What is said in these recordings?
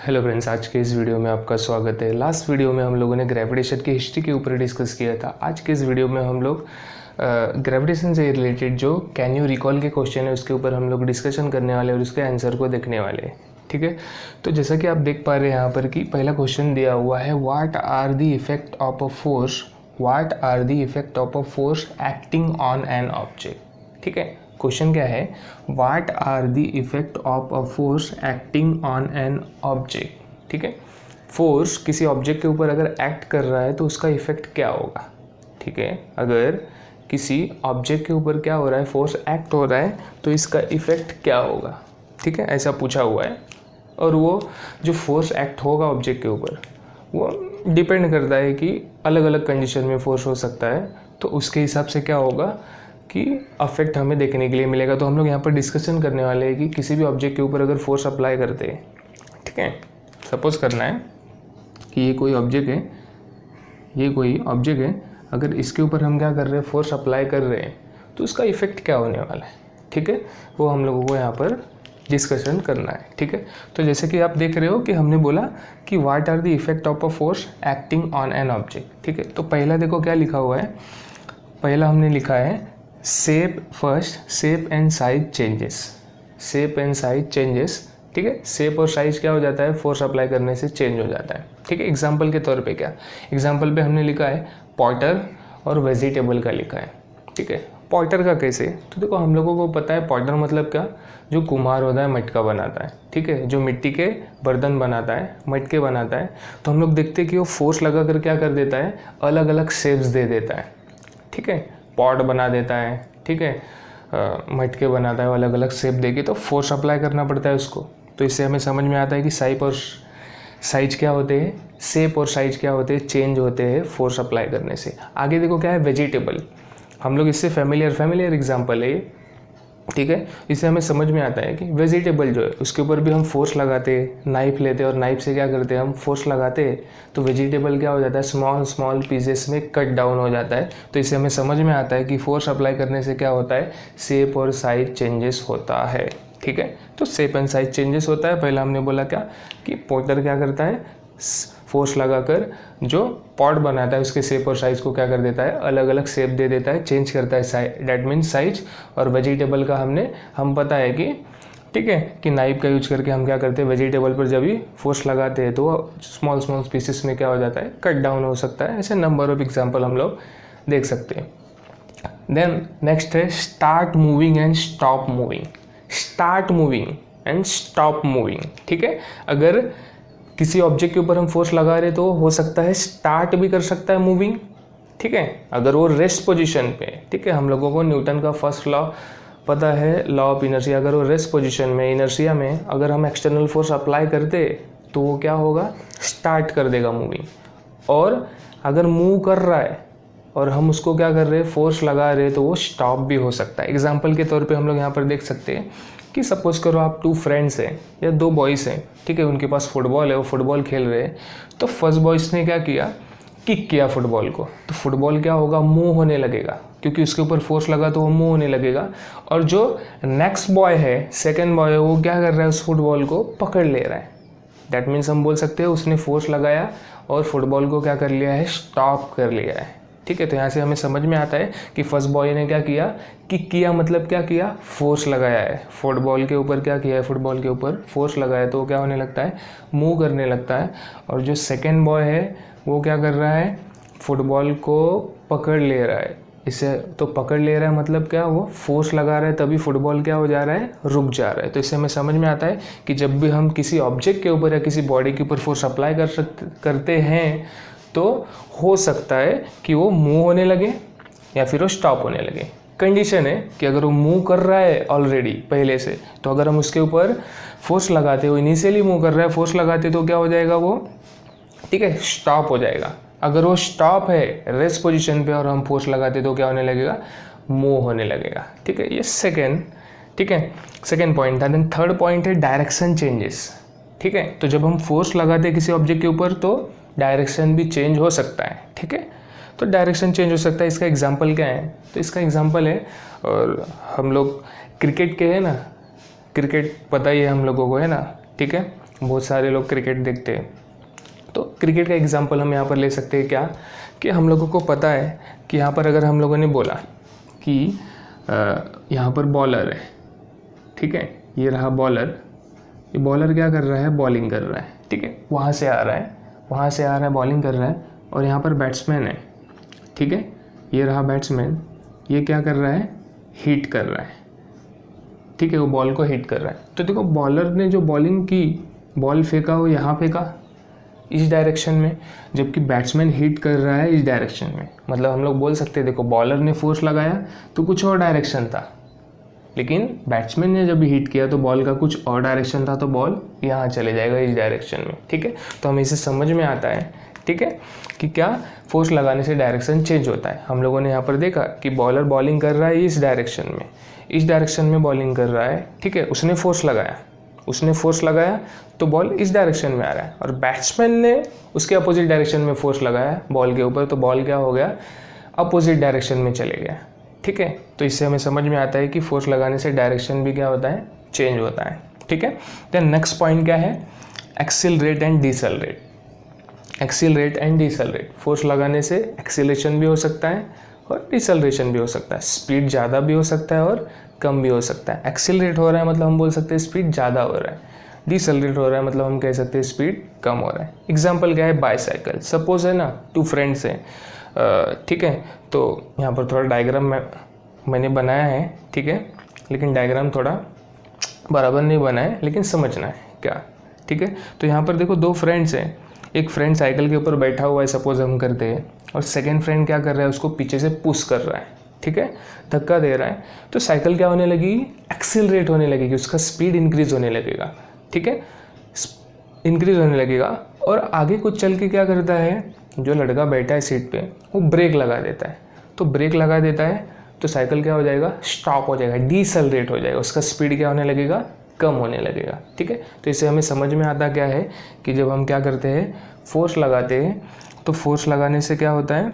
Hello friends, आज के इस वीडियो में आपका स्वागत है। लास्ट वीडियो में हम लोगों ने ग्रेविटेशन की हिस्ट्री के ऊपर डिस्कस किया था। आज के इस वीडियो में हम लोग ग्रेविटेशन से रिलेटेड जो कैन यू रिकॉल के क्वेश्चन है उसके ऊपर हम लोग डिस्कशन करने वाले और उसके आंसर को देखने वाले हैं। ठीक है, तो जैसा कि आप देख पा रहे हैं यहाँ पर कि पहला क्वेश्चन दिया हुआ है, what are the effect of a force acting on an object. ठीक है, क्वेश्चन क्या है, what are the effect of a force acting on an object. ठीक है, फोर्स किसी ऑब्जेक्ट के ऊपर अगर एक्ट कर रहा है तो उसका इफेक्ट क्या होगा। ठीक है, अगर किसी ऑब्जेक्ट के ऊपर क्या हो रहा है, फोर्स एक्ट हो रहा है तो इसका इफेक्ट क्या होगा। ठीक है, ऐसा पूछा हुआ है और वो जो फोर्स एक्ट होगा ऑब्जेक्ट के ऊपर वो डिपेंड करता है कि अलग अलग कंडीशन में फोर्स हो सकता है, तो उसके हिसाब से क्या होगा कि अफेक्ट हमें देखने के लिए मिलेगा। तो हम लोग यहाँ पर डिस्कशन करने वाले हैं कि किसी भी ऑब्जेक्ट के ऊपर अगर फोर्स अप्लाई करते हैं, ठीक है, सपोज करना है कि ये कोई ऑब्जेक्ट है, अगर इसके ऊपर हम क्या कर रहे हैं, फोर्स अप्लाई कर रहे हैं तो उसका इफेक्ट क्या होने वाला है। ठीक है, वो हम लोगों को यहाँ पर डिस्कशन करना है। ठीक है, तो जैसे कि आप देख रहे हो कि हमने बोला कि what are the effect of a force acting on an object. ठीक है, तो पहला देखो क्या लिखा हुआ है, पहला हमने लिखा है शेप एंड साइज चेंजेस। ठीक है, शेप और साइज क्या हो जाता है, फोर्स अप्लाई करने से चेंज हो जाता है। ठीक है, एग्जांपल के तौर पे क्या, एग्जांपल पे हमने लिखा है पॉटर और वेजिटेबल का लिखा है। ठीक है, पॉटर का कैसे, तो देखो हम लोगों को पता है पॉटर मतलब क्या, जो कुम्हार होता है मटका बनाता है। ठीक है, जो मिट्टी के बर्तन बनाता है, मटके बनाता है, तो हम लोग देखते हैं कि वो फोर्स लगा कर क्या कर देता है, अलग अलग शेप्स दे देता है। ठीक है, पॉट बना देता है, ठीक है, मटके बनाता है, अलग अलग शेप देके, तो फोर्स अप्लाई करना पड़ता है उसको। तो इससे हमें समझ में आता है कि शेप और साइज क्या होते हैं, चेंज होते हैं फोर्स अप्लाई करने से। आगे देखो क्या है, वेजिटेबल, हम लोग इससे फेमिलियर एग्जांपल है ये। ठीक है, इससे हमें समझ में आता है कि वेजिटेबल जो है उसके ऊपर भी हम फोर्स लगाते हैं, नाइफ लेते हैं और नाइफ से क्या करते हैं, हम फोर्स लगाते हैं तो वेजिटेबल क्या हो जाता है, स्मॉल पीसेस में कट डाउन हो जाता है। तो इससे हमें समझ में आता है कि फोर्स अप्लाई करने से क्या होता है, शेप और साइज चेंजेस होता है। ठीक है, तो शेप एंड साइज चेंजेस होता है। पहला हमने बोला क्या कि पॉटर क्या करता है, फोर्स लगाकर जो पॉट बनाता है उसके शेप और साइज को क्या कर देता है, अलग अलग शेप दे देता है, चेंज करता है, डैट मीन्स साइज। और वेजिटेबल का हम पता है कि, ठीक है, कि नाइफ का यूज करके हम क्या करते हैं, वेजिटेबल पर जब भी फोर्स लगाते हैं तो स्मॉल पीसेस में क्या हो जाता है, कट डाउन हो सकता है। ऐसे नंबर ऑफ एग्जाम्पल हम लोग देख सकते हैं। देन नेक्स्ट है start moving and stop moving. ठीक है, अगर किसी ऑब्जेक्ट के ऊपर हम फोर्स लगा रहे तो हो सकता है स्टार्ट भी कर सकता है मूविंग। ठीक है, अगर वो रेस्ट पोजीशन पे, ठीक है, हम लोगों को न्यूटन का फर्स्ट लॉ पता है, लॉ ऑफ इनर्शिया। अगर वो रेस्ट पोजीशन में, इनर्शिया में अगर हम एक्सटर्नल फोर्स अप्लाई करते तो वो क्या होगा, स्टार्ट कर देगा मूविंग। और अगर मूव कर रहा है और हम उसको क्या कर रहे हैं, फोर्स लगा रहे हैं, तो वो स्टॉप भी हो सकता है। एग्जाम्पल के तौर पे हम लोग यहाँ पर देख सकते हैं कि सपोज करो आप 2 फ्रेंड्स हैं या 2 बॉयज़ हैं, ठीक है, उनके पास फुटबॉल है, वो फुटबॉल खेल रहे हैं। तो फर्स्ट बॉयज़ ने क्या किया, किक किया फुटबॉल को, तो फुटबॉल क्या होगा, मूव होने लगेगा, क्योंकि उसके ऊपर फोर्स लगा तो वो मूव होने लगेगा। और जो नेक्स्ट बॉय है, सेकेंड बॉय है, वो क्या कर रहा है, उस फुटबॉल को पकड़ ले रहा है। दैट मीन्स हम बोल सकते हैं उसने फोर्स लगाया और फुटबॉल को क्या कर लिया है, स्टॉप कर लिया है। ठीक है, तो यहाँ से हमें समझ में आता है कि फर्स्ट बॉय ने क्या किया, किक किया, मतलब क्या किया, फोर्स लगाया है फुटबॉल के ऊपर, क्या किया है, फुटबॉल के ऊपर फोर्स लगाया, तो वो क्या होने लगता है, मूव करने लगता है। और जो सेकेंड बॉय है वो क्या कर रहा है, फुटबॉल को पकड़ ले रहा है। इससे तो पकड़ ले रहा है मतलब क्या, वो फोर्स लगा रहा है, तभी फुटबॉल क्या हो जा रहा है, रुक जा रहा है। तो इससे हमें समझ में आता है कि जब भी हम किसी ऑब्जेक्ट के ऊपर या किसी बॉडी के ऊपर फोर्स अप्लाई करते हैं तो हो सकता है कि वो मूव होने लगे या फिर वो स्टॉप होने लगे। कंडीशन है कि अगर वो मूव कर रहा है ऑलरेडी पहले से, तो अगर हम उसके ऊपर फोर्स लगाते, वो इनिशियली मूव कर रहा है, फोर्स लगाते तो क्या हो जाएगा वो, ठीक है, स्टॉप हो जाएगा। अगर वो स्टॉप है रेस्ट पोजीशन पे और हम फोर्स लगाते तो क्या होने लगेगा, मूव होने लगेगा। ठीक है, ये सेकेंड पॉइंट था। देन थर्ड पॉइंट है डायरेक्शन चेंजेस। ठीक है, तो जब हम फोर्स लगाते किसी ऑब्जेक्ट के ऊपर तो डायरेक्शन भी चेंज हो सकता है। ठीक है, तो डायरेक्शन चेंज हो सकता है। इसका एग्जांपल क्या है, तो इसका एग्जांपल है, और हम लोग क्रिकेट के है ना, क्रिकेट पता ही है हम लोगों को, है ना। ठीक है, बहुत सारे लोग क्रिकेट देखते हैं, तो क्रिकेट का एग्जांपल हम यहाँ पर ले सकते हैं क्या, कि हम लोगों को पता है कि यहाँ पर अगर हम लोगों ने बोला कि यहाँ पर बॉलर है, ठीक है, ये रहा बॉलर, ये बॉलर क्या कर रहा है, बॉलिंग कर रहा है, ठीक है, वहाँ से आ रहा है बॉलिंग कर रहा है, और यहाँ पर बैट्समैन है, ठीक है, ये रहा बैट्समैन, ये क्या कर रहा है, हिट कर रहा है, ठीक है, वो बॉल को हिट कर रहा है। तो देखो बॉलर ने जो बॉलिंग की, बॉल फेंका, वो यहाँ फेंका इस डायरेक्शन में, जबकि बैट्समैन हिट कर रहा है इस डायरेक्शन में। मतलब हम लोग बोल सकते हैं देखो बॉलर ने फोर्स लगाया तो कुछ और डायरेक्शन था, लेकिन बैट्समैन ने जब हिट किया तो बॉल का कुछ और डायरेक्शन था, तो बॉल यहाँ चले जाएगा इस डायरेक्शन में, ठीक है। तो हमें इसे समझ में आता है, ठीक है, कि क्या फोर्स लगाने से डायरेक्शन चेंज होता है। हम लोगों ने यहाँ पर देखा कि बॉलर बॉलिंग कर रहा है इस डायरेक्शन में बॉलिंग कर रहा है, ठीक है, उसने फोर्स लगाया तो बॉल इस डायरेक्शन में आ रहा है, और बैट्समैन ने उसके अपोजिट डायरेक्शन में फोर्स लगाया बॉल के ऊपर, तो बॉल क्या हो गया, अपोजिट डायरेक्शन में चले गया, ठीक है। तो इससे हमें समझ में आता है कि फोर्स लगाने से डायरेक्शन भी क्या होता है, चेंज होता है, ठीक है। देन नेक्स्ट पॉइंट क्या है, एक्सीलरेट एंड डिसलरेट। फोर्स लगाने से एक्सीलरेशन भी हो सकता है और डिसलरेशन भी हो सकता है, स्पीड ज़्यादा भी हो सकता है और कम भी हो सकता है। एक्सीलरेट हो रहा है मतलब हम बोल सकते हैं स्पीड ज़्यादा हो रहा है, डिसलरेट हो रहा है मतलब हम कह सकते हैं स्पीड कम हो रहा है। एग्जाम्पल क्या है, बाईसाइकिल, सपोज है ना, 2 फ्रेंड्स हैं, ठीक है, तो यहाँ पर थोड़ा डायग्राम मैंने बनाया है, ठीक है, लेकिन डायग्राम थोड़ा बराबर नहीं बना है, लेकिन समझना है क्या, ठीक है। तो यहाँ पर देखो 2 फ्रेंड्स हैं, एक फ्रेंड साइकिल के ऊपर बैठा हुआ है सपोज हम करते हैं, और सेकेंड फ्रेंड क्या कर रहा है, उसको पीछे से पुश कर रहा है, ठीक है, धक्का दे रहा है, तो साइकिल क्या होने लगी, एक्सीलरेट होने लगेगी, उसका स्पीड इंक्रीज होने लगेगा, ठीक है, इंक्रीज होने लगेगा। और आगे कुछ चल के क्या करता है, जो लड़का बैठा है सीट पे, वो ब्रेक लगा देता है, तो ब्रेक लगा देता है तो साइकिल क्या हो जाएगा, स्टॉप हो जाएगा, डिसलरेट हो जाएगा, उसका स्पीड क्या होने लगेगा, कम होने लगेगा, ठीक है। तो इससे हमें समझ में आता क्या है कि जब हम क्या करते हैं, फोर्स लगाते हैं, तो फोर्स लगाने से क्या होता है,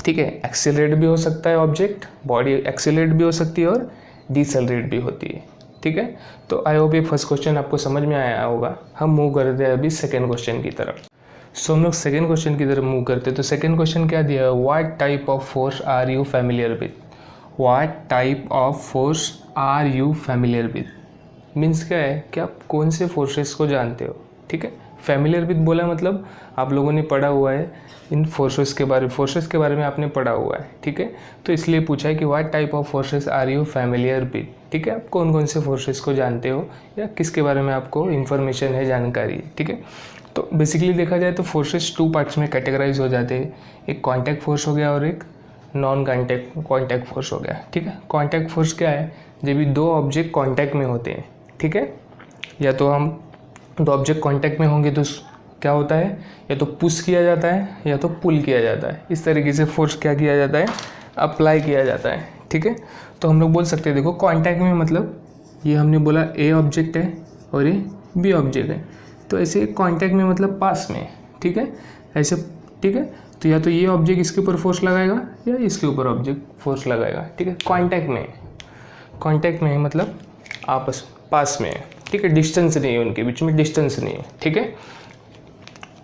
ठीक है, एक्सीलरेट भी हो सकता है ऑब्जेक्ट, बॉडी एक्सीलरेट भी हो सकती है और डिसलरेट भी होती है, ठीक है। तो आई होप ये फर्स्ट क्वेश्चन आपको समझ में आया होगा। हम मूव करते हैं अभी सेकेंड क्वेश्चन की तरफ। सो हम लोग सेकेंड क्वेश्चन की तरफ मूव करते हैं। तो सेकेंड क्वेश्चन क्या दिया है, what type of force are you familiar with, what type of force are you familiar with, means क्या है कि आप कौन से फोर्सेस को जानते हो, ठीक है। फैमिलियर विद बोला मतलब आप लोगों ने पढ़ा हुआ है इन फोर्सेस के बारे में आपने पढ़ा हुआ है, ठीक है। तो इसलिए पूछा है कि what type of forces are you familiar with, ठीक है, आप कौन कौन से फोर्सेस को जानते हो या किसके बारे में आपको इन्फॉर्मेशन है, जानकारी है, ठीक है। तो बेसिकली देखा जाए तो फोर्सेस 2 पार्ट्स में कैटेगराइज हो जाते हैं, एक कॉन्टैक्ट फोर्स हो गया और एक नॉन कॉन्टैक्ट फोर्स हो गया, ठीक है। कॉन्टैक्ट फोर्स क्या है, जब भी 2 ऑब्जेक्ट कॉन्टैक्ट में होते हैं, ठीक है, या तो हम 2 ऑब्जेक्ट कॉन्टैक्ट में होंगे तो क्या होता है, या तो पुश किया जाता है या तो पुल किया जाता है, इस तरीके से फोर्स क्या किया जाता है, अप्लाई किया जाता है, ठीक है। तो हम लोग बोल सकते हैं देखो कॉन्टैक्ट में मतलब ये हमने बोला ए ऑब्जेक्ट है और ये बी ऑब्जेक्ट है, तो ऐसे कॉन्टैक्ट में मतलब पास में, ठीक है, ऐसे, ठीक है। तो या तो ये ऑब्जेक्ट इसके ऊपर फोर्स लगाएगा या इसके ऊपर ऑब्जेक्ट फोर्स लगाएगा, ठीक है। कॉन्टैक्ट में है मतलब आपस पास में है, ठीक है, डिस्टेंस नहीं है, उनके बीच में डिस्टेंस नहीं है, ठीक है।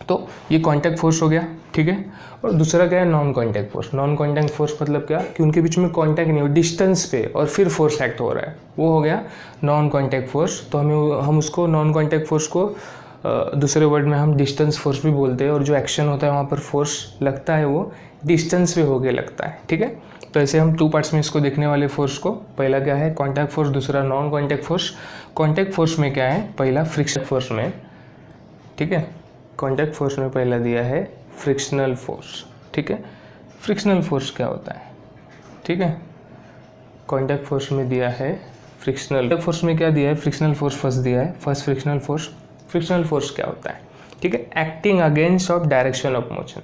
तो ये कॉन्टैक्ट फोर्स हो गया, ठीक है। और दूसरा क्या है, नॉन कॉन्टैक्ट फोर्स मतलब क्या कि उनके बीच में कॉन्टैक्ट नहीं हो, डिस्टेंस पे और फिर फोर्स एक्ट हो रहा है, वो हो गया नॉन कॉन्टैक्ट फोर्स। तो हम उसको नॉन कॉन्टैक्ट फोर्स को दूसरे वर्ड में हम डिस्टेंस फोर्स भी बोलते हैं, और जो एक्शन होता है वहाँ पर फोर्स लगता है वो डिस्टेंस पे होके लगता है, ठीक है। तो ऐसे हम 2 पार्ट्स में इसको देखने वाले फोर्स को, पहला क्या है कॉन्टैक्ट फोर्स, दूसरा non contact force. Contact force में क्या है, पहला फ्रिक्शन फोर्स में, ठीक है, कॉन्टैक्ट फोर्स में पहला दिया है फ्रिक्शनल फोर्स, ठीक है। फ्रिक्शनल फोर्स क्या होता है, ठीक है, कॉन्टैक्ट फोर्स में दिया है फ्रिक्शनल फोर्स में क्या दिया है, फ्रिक्शनल फोर्स फर्स्ट दिया है, फर्स्ट फ्रिक्शनल फोर्स क्या होता है, ठीक है, acting against of direction of motion,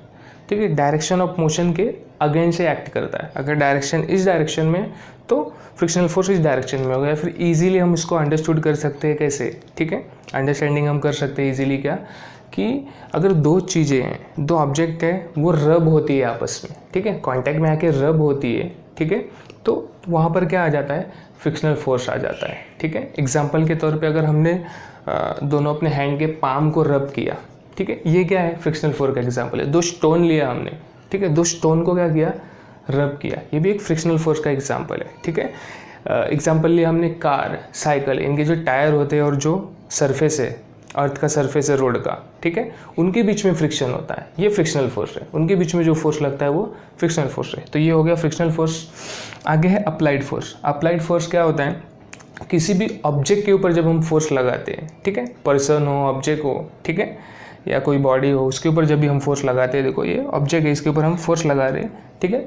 ठीक है, डायरेक्शन ऑफ मोशन के अगेंस्ट से एक्ट करता है। अगर डायरेक्शन इस डायरेक्शन में तो फ्रिक्शनल फोर्स इस डायरेक्शन में हो गया। फिर इजीली हम इसको अंडरस्टूड कर सकते हैं कैसे, ठीक है, अंडरस्टैंडिंग हम कर सकते हैं इजीली क्या, कि अगर 2 चीज़ें हैं, 2 ऑब्जेक्ट है, वो रब होती है आपस में, ठीक है, कांटेक्ट में आके रब होती है, ठीक है, तो तो वहाँ पर क्या आ जाता है, फ्रिक्शनल फोर्स आ जाता है। ठीक है, एग्जाम्पल के तौर पे अगर हमने दोनों अपने हैंड के पाम को रब किया, ठीक है, ये क्या है, फ्रिक्शनल फोर्स का एग्जाम्पल है। 2 स्टोन लिया हमने, ठीक है, 2 स्टोन को क्या किया, रब किया, ये भी एक फ्रिक्शनल फोर्स का एग्जाम्पल है। ठीक है, एग्जाम्पल लिया हमने कार, साइकिल, इनके जो टायर होते हैं और जो सरफेस है, अर्थ का सरफेस है रोड का, ठीक है, उनके बीच में फ्रिक्शन होता है, ये फ्रिक्शनल फोर्स है। उनके बीच में जो फोर्स लगता है वो फ्रिक्शनल फोर्स है। तो ये हो गया फ्रिक्शनल फोर्स। आगे है अप्लाइड फोर्स। अप्लाइड फोर्स क्या होता है, किसी भी ऑब्जेक्ट के ऊपर जब हम फोर्स लगाते हैं, ठीक है, पर्सन हो, ऑब्जेक्ट हो, ठीक है, या कोई बॉडी हो, उसके ऊपर जब भी हम फोर्स लगाते हैं, देखो ये ऑब्जेक्ट है, इसके ऊपर हम फोर्स लगा रहे हैं, ठीक है,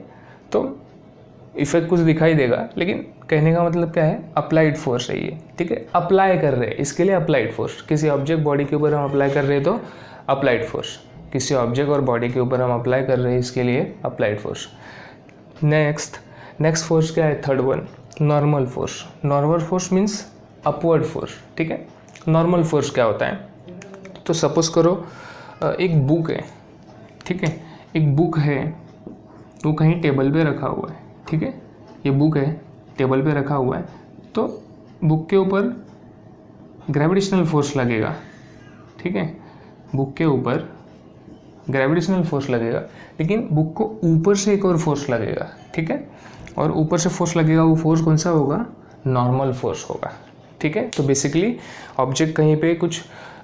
तो इफेक्ट कुछ दिखाई देगा, लेकिन कहने का मतलब क्या है, अप्लाइड फोर्स है ये। ठीक है, अप्लाई कर रहे हैं, इसके लिए अप्लाइड फोर्स। किसी ऑब्जेक्ट बॉडी के ऊपर हम अप्लाई कर रहे हैं तो अप्लाइड फोर्स, किसी ऑब्जेक्ट और बॉडी के ऊपर हम अप्लाई कर रहे हैं, इसके लिए अप्लाइड फोर्स। नेक्स्ट फोर्स क्या है, third one, normal force. Normal force means upward force. ठीक है, नॉर्मल फोर्स क्या होता है, तो सपोज करो एक बुक है, ठीक है, एक बुक है, वो कहीं टेबल पे रखा हुआ है, ठीक है, ये बुक है, टेबल पे रखा हुआ है, तो बुक के ऊपर ग्रेविटेशनल फोर्स लगेगा, ठीक है, बुक के ऊपर ग्रेविटेशनल फोर्स लगेगा, लेकिन बुक को ऊपर से एक और फोर्स लगेगा, ठीक है, और ऊपर से फोर्स लगेगा, वो फोर्स कौन सा होगा, नॉर्मल फोर्स होगा। ठीक है, तो बेसिकली ऑब्जेक्ट कहीं पे कुछ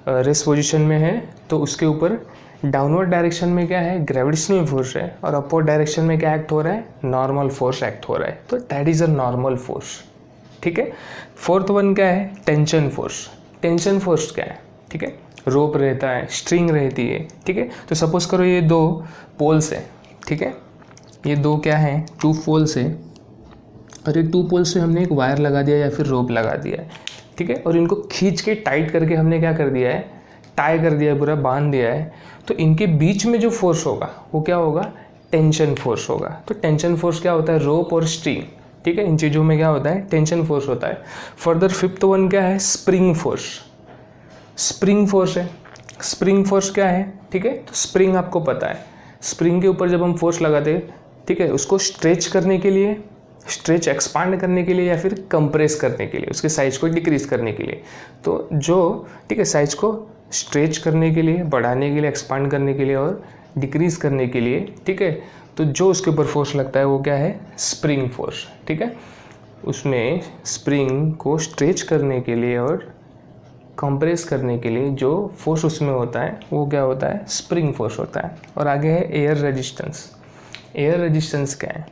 रेस्ट पोजीशन में है, तो उसके ऊपर डाउनवर्ड डायरेक्शन में क्या है, ग्रेविटेशनल फोर्स है, और अपवर्ड डायरेक्शन में क्या एक्ट हो रहा है, नॉर्मल फोर्स एक्ट हो रहा है, तो that is a normal force. ठीक है, फोर्थ वन क्या है, टेंशन फोर्स। टेंशन फोर्स क्या है, ठीक है, रोप रहता है, स्ट्रिंग रहती है, ठीक है, तो सपोज करो ये 2 पोल्स है, ठीक है, ये 2 क्या है, 2 पोल्स है, और ये 2 पोल्स से हमने एक वायर लगा दिया या फिर रोप लगा दिया है, ठीक है, और इनको खींच के टाइट करके हमने क्या कर दिया है, टाई कर दिया है, पूरा बांध दिया है, तो इनके बीच में जो फोर्स होगा वो क्या होगा, टेंशन फोर्स होगा। तो टेंशन फोर्स क्या होता है, रोप और स्ट्रिंग, ठीक है, इन चीज़ों में क्या होता है, टेंशन फोर्स होता है। फर्दर फिफ्थ वन क्या है, स्प्रिंग फोर्स। स्प्रिंग फोर्स है, स्प्रिंग फोर्स क्या है, ठीक है, तो स्प्रिंग आपको पता है, स्प्रिंग के ऊपर जब हम फोर्स लगाते हैं, ठीक है, उसको स्ट्रेच करने के लिए, स्ट्रेच एक्सपांड करने के लिए, या फिर कंप्रेस करने के लिए, उसके साइज को डिक्रीज करने के लिए, तो जो, ठीक है, साइज को स्ट्रेच करने के लिए, बढ़ाने के लिए, एक्सपांड करने के लिए और डिक्रीज करने के लिए, ठीक है, तो जो उसके ऊपर फोर्स लगता है वो क्या है, स्प्रिंग फोर्स। ठीक है, उसमें स्प्रिंग को स्ट्रेच करने के लिए और कंप्रेस करने के लिए जो फोर्स उसमें होता है वो क्या होता है, स्प्रिंग फोर्स होता है। और आगे है एयर रेजिस्टेंस। एयर रेजिस्टेंस क्या है,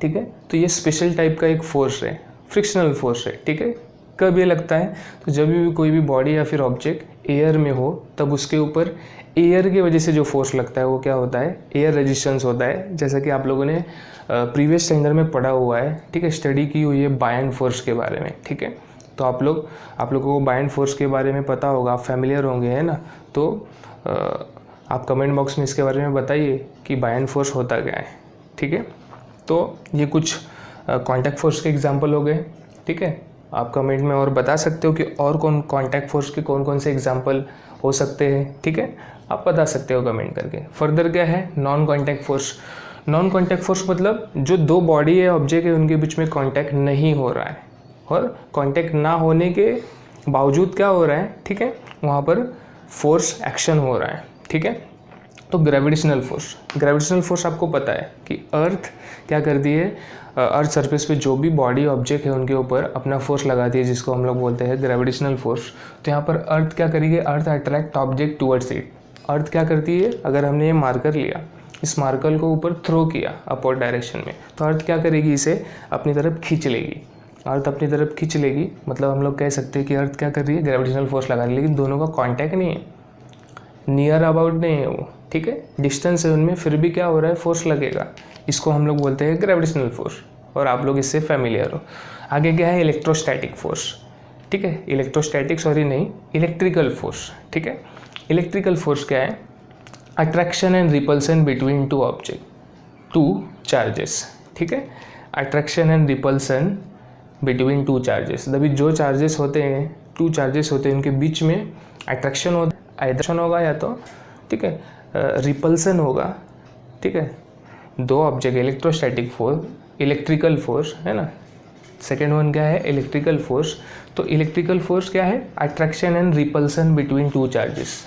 ठीक है, तो ये स्पेशल टाइप का एक फोर्स है, फ्रिक्शनल फोर्स है। ठीक है, कब ये लगता है, तो जब भी कोई भी बॉडी या फिर ऑब्जेक्ट एयर में हो, तब उसके ऊपर एयर की वजह से जो फोर्स लगता है वो क्या होता है, एयर रेजिस्टेंस होता है। जैसा कि आप लोगों ने प्रीवियस स्टैंडर्ड में पढ़ा हुआ है, ठीक है, स्टडी की हुई है बायन फोर्स के बारे में। ठीक है, तो आप लोगों को बायन फोर्स के बारे में पता होगा, आप फैमिलियर होंगे, है ना, तो आप कमेंट बॉक्स में इसके बारे में बताइए कि बायन फोर्स होता क्या है। ठीक है, तो ये कुछ कॉन्टैक्ट फोर्स के एग्जांपल हो गए। ठीक है, आप कमेंट में और बता सकते हो कि और कौन कॉन्टैक्ट फोर्स के कौन से एग्जांपल हो सकते हैं। ठीक है, आप बता सकते हो कमेंट करके। फर्दर क्या है, non contact force. Non contact force मतलब जो 2 बॉडी है, ऑब्जेक्ट है, उनके बीच में कॉन्टैक्ट नहीं हो रहा है, और कॉन्टैक्ट ना होने के बावजूद क्या हो रहा है, ठीक है, वहाँ पर फोर्स एक्शन हो रहा है। ठीक है, तो ग्रेविटेशनल फोर्स। ग्रेविटेशनल फोर्स आपको पता है कि अर्थ क्या करती है, अर्थ सरफेस पे जो भी बॉडी ऑब्जेक्ट है उनके ऊपर अपना फोर्स लगाती है, जिसको हम लोग बोलते हैं ग्रेविटेशनल फोर्स। तो यहाँ पर अर्थ क्या करेगी, earth attract object towards it. Earth क्या करती है, अगर हमने ये मार्कर लिया, इस मार्कर को ऊपर थ्रो किया अपवर्ड डायरेक्शन में, तो अर्थ क्या करेगी, इसे अपनी तरफ खींच लेगी। अर्थ अपनी तरफ खींच लेगी मतलब हम लोग कह सकते हैं कि अर्थ क्या कर रही है, ग्रेविटेशनल फोर्स लगा रही है, लेकिन दोनों का कॉन्टैक्ट नहीं है, नियर अबाउट नहीं है वो। ठीक है, डिस्टेंस है उनमें, फिर भी क्या हो रहा है, फोर्स लगेगा। इसको हम लोग बोलते हैं ग्रेविटेशनल फोर्स, और आप लोग इससे फैमिलियर हो। आगे क्या है, इलेक्ट्रोस्टैटिक फोर्स। ठीक है, इलेक्ट्रोस्टैटिक सॉरी नहीं, इलेक्ट्रिकल फोर्स। ठीक है, इलेक्ट्रिकल फोर्स क्या है, attraction and repulsion between 2 object, 2 charges. ठीक है, attraction and repulsion between 2 charges, तभी जो चार्जेस होते हैं, 2 चार्जेस होते हैं, उनके बीच में अट्रैक्शन होता है, आइदर होगा या तो, ठीक है, रिपल्सन होगा। ठीक है, 2 object, electrostatic force, electrical force, है ना। सेकेंड वन क्या है, इलेक्ट्रिकल फोर्स। तो इलेक्ट्रिकल फोर्स क्या है, attraction and repulsion between two charges.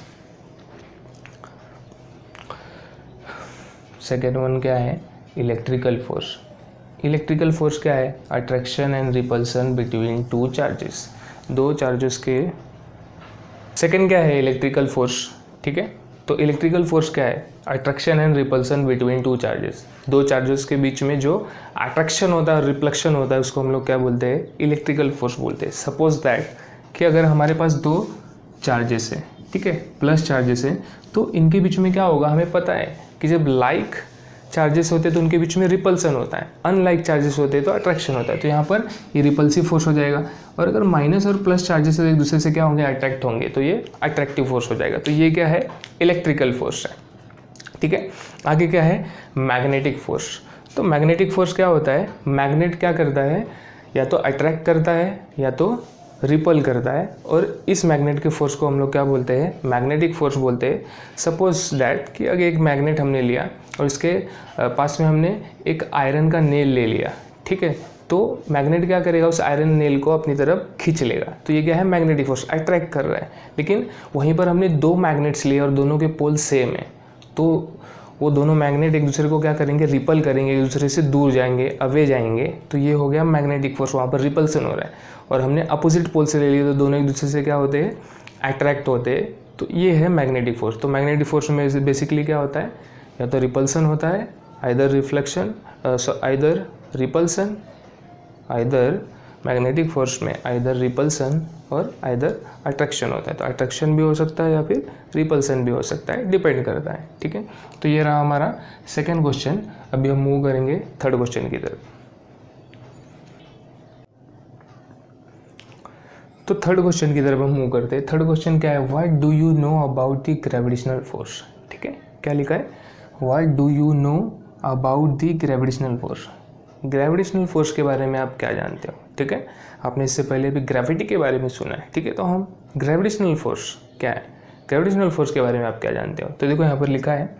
Second one क्या है, इलेक्ट्रिकल फोर्स। इलेक्ट्रिकल फोर्स क्या है, attraction and repulsion between two charges, दो चार्जेस के। सेकेंड क्या है, इलेक्ट्रिकल फोर्स, ठीक है। तो इलेक्ट्रिकल फोर्स क्या है, attraction and repulsion between two charges, दो चार्जेस के बीच में जो अट्रैक्शन होता है और रिफ्लेक्शन होता है उसको हम लोग क्या बोलते हैं, इलेक्ट्रिकल फोर्स बोलते हैं। सपोज दैट कि अगर हमारे पास दो चार्जेस है, ठीक है, प्लस चार्जेस है, तो इनके बीच में क्या होगा, हमें पता है कि जब लाइक चार्जेस होते हैं तो उनके बीच में रिपल्सन होता है, अनलाइक चार्जेस होते हैं तो अट्रैक्शन होता है। तो यहाँ पर ये रिपल्सिव फोर्स हो जाएगा। और अगर माइनस और प्लस चार्जेस एक दूसरे से क्या होंगे, अट्रैक्ट होंगे, तो ये अट्रैक्टिव फोर्स हो जाएगा। तो ये क्या है, इलेक्ट्रिकल फोर्स है, ठीक है। आगे क्या है, मैग्नेटिक फोर्स। तो मैग्नेटिक फोर्स क्या होता है, मैग्नेट क्या करता है, या तो अट्रैक्ट करता है या तो रिपल करता है। और इस मैग्नेट के फोर्स को हम लोग क्या बोलते हैं, मैग्नेटिक फोर्स बोलते हैं। सपोज दैट कि अगर एक मैग्नेट हमने लिया और इसके पास में हमने एक आयरन का नेल ले लिया, ठीक है, तो मैग्नेट क्या करेगा, उस आयरन नेल को अपनी तरफ खींच लेगा। तो ये क्या है, मैग्नेटिक फोर्स, अट्रैक्ट कर रहा है। लेकिन वहीं पर हमने दो मैग्नेट्स लिए और दोनों के पोल सेम है, तो वो दोनों मैग्नेट एक दूसरे को क्या करेंगे, रिपल करेंगे, एक दूसरे से दूर जाएंगे, अवे जाएंगे। तो ये हो गया मैग्नेटिक फोर्स, वहाँ पर रिपल्सन हो रहा है। और हमने अपोजिट पोल से ले लिया तो दोनों एक दूसरे से क्या होते हैं, अट्रैक्ट होते हैं। तो ये है मैग्नेटिक फोर्स। तो मैग्नेटिक फोर्स में बेसिकली क्या होता है, या तो रिपल्सन होता है, either reflection, either repulsion, either magnetic force में आइदर रिपल्सन और आइदर अट्रैक्शन होता है। तो अट्रैक्शन भी हो सकता है या फिर रिपल्सन भी हो सकता है, डिपेंड करता है, ठीक है। तो ये रहा हमारा सेकेंड क्वेश्चन। अभी हम मूव करेंगे थर्ड क्वेश्चन की तरफ। तो थर्ड क्वेश्चन की तरफ हम मूव करते हैं। थर्ड क्वेश्चन क्या है, what do you know about the gravitational force, ठीक है। क्या लिखा है, what do you know about the gravitational force. Gravitational force के बारे में आप क्या जानते हो, ठीक है। आपने इससे पहले भी ग्रेविटी के बारे में सुना है, ठीक है। तो हम ग्रेविटेशनल फोर्स क्या है, ग्रेविटेशनल फोर्स के बारे में आप क्या जानते हो। तो देखो यहाँ पर लिखा है,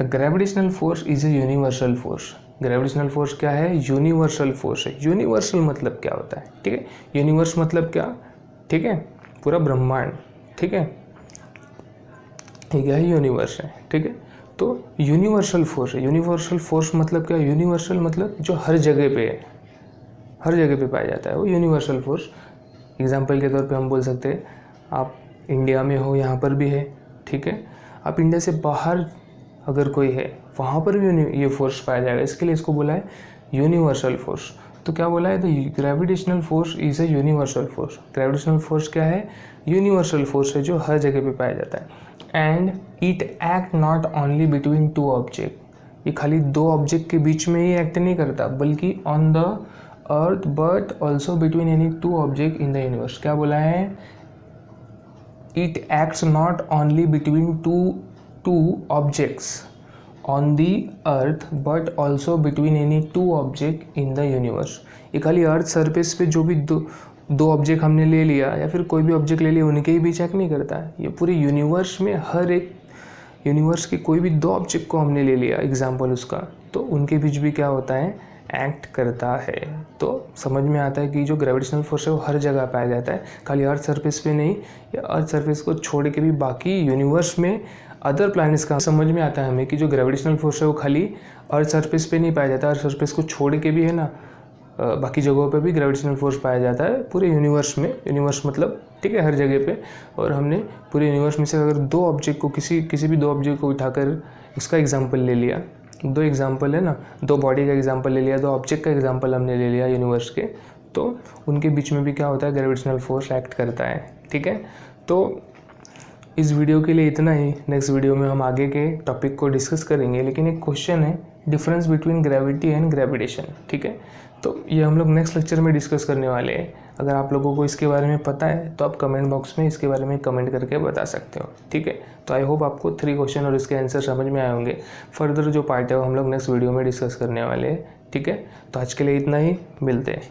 the gravitational force is a universal force. Gravitational force क्या है, यूनिवर्सल फोर्स है। यूनिवर्सल मतलब क्या होता है, ठीक है। यूनिवर्स मतलब क्या, ठीक है, पूरा ब्रह्मांड, ठीक है, ये क्या है, यूनिवर्स है, ठीक है। तो यूनिवर्सल फोर्स है। यूनिवर्सल फोर्स मतलब क्या, यूनिवर्सल मतलब जो हर जगह पे है, हर जगह पे पाया जाता है, वो यूनिवर्सल फोर्स। एग्जांपल के तौर पे हम बोल सकते हैं, आप इंडिया में हो, यहाँ पर भी है, ठीक है। आप इंडिया से बाहर अगर कोई है, वहाँ पर भी ये फोर्स पाया जाएगा, इसके लिए इसको बोला है यूनिवर्सल फोर्स। तो क्या बोला है, तो gravitational force is a universal force. Gravitational force क्या है, यूनिवर्सल फोर्स है जो हर जगह पे पाया जाता है। And it act not only between two object. ये खाली दो ऑब्जेक्ट के बीच में ही एक्ट नहीं करता, बल्कि on the earth but also between any two object in the universe. क्या बोला है, it acts not only between two objects on the earth but also between any two object in the universe. ये खाली earth surface पे जो भी दो object हमने ले लिया या फिर कोई भी ऑब्जेक्ट ले लिया, उनके ही बीच एक्ट नहीं करता है। ये पूरे यूनिवर्स में हर एक यूनिवर्स के कोई भी दो ऑब्जेक्ट को हमने ले लिया एग्जाम्पल उसका, तो उनके बीच भी क्या होता है, एक्ट करता है। तो समझ में आता है कि जो ग्रेविटेशनल फोर्स है वो हर जगह पाया जाता है, खाली अर्थ सरफेस पे नहीं, या अर्थ सरफेस को छोड़ के भी बाकी यूनिवर्स में अदर प्लैनेट्स का समझ में आता है हमें कि जो ग्रेविटेशनल फोर्स है वो खाली अर्थ सरफेस पे नहीं पाया जाता, अर्थ सरफेस को छोड़ के भी है ना बाकी जगहों पे भी ग्रेविटेशनल फोर्स पाया जाता है पूरे यूनिवर्स में। यूनिवर्स मतलब ठीक है हर जगह पे। और हमने पूरे यूनिवर्स में से अगर दो ऑब्जेक्ट को किसी भी दो ऑब्जेक्ट को उठाकर इसका एग्जांपल ले लिया, दो एग्जांपल है ना, दो बॉडी का एग्जांपल ले लिया, दो ऑब्जेक्ट का एग्जांपल हमने ले लिया यूनिवर्स के, तो उनके बीच में भी क्या होता है, ग्रेविटेशनल फोर्स एक्ट करता है। ठीक है, तो इस वीडियो के लिए इतना ही। नेक्स्ट वीडियो में हम आगे के टॉपिक को डिस्कस करेंगे, लेकिन एक क्वेश्चन है difference between gravity and gravitation. ठीक है, तो ये हम लोग नेक्स्ट लेक्चर में डिस्कस करने वाले हैं। अगर आप लोगों को इसके बारे में पता है तो आप कमेंट बॉक्स में इसके बारे में कमेंट करके बता सकते हो। ठीक है, तो आई होप आपको 3 क्वेश्चन और इसके आंसर समझ में आए होंगे। फर्दर जो पार्ट है वो हम लोग नेक्स्ट वीडियो में डिस्कस करने वाले हैं। ठीक है, तो आज के लिए इतना ही, मिलते हैं।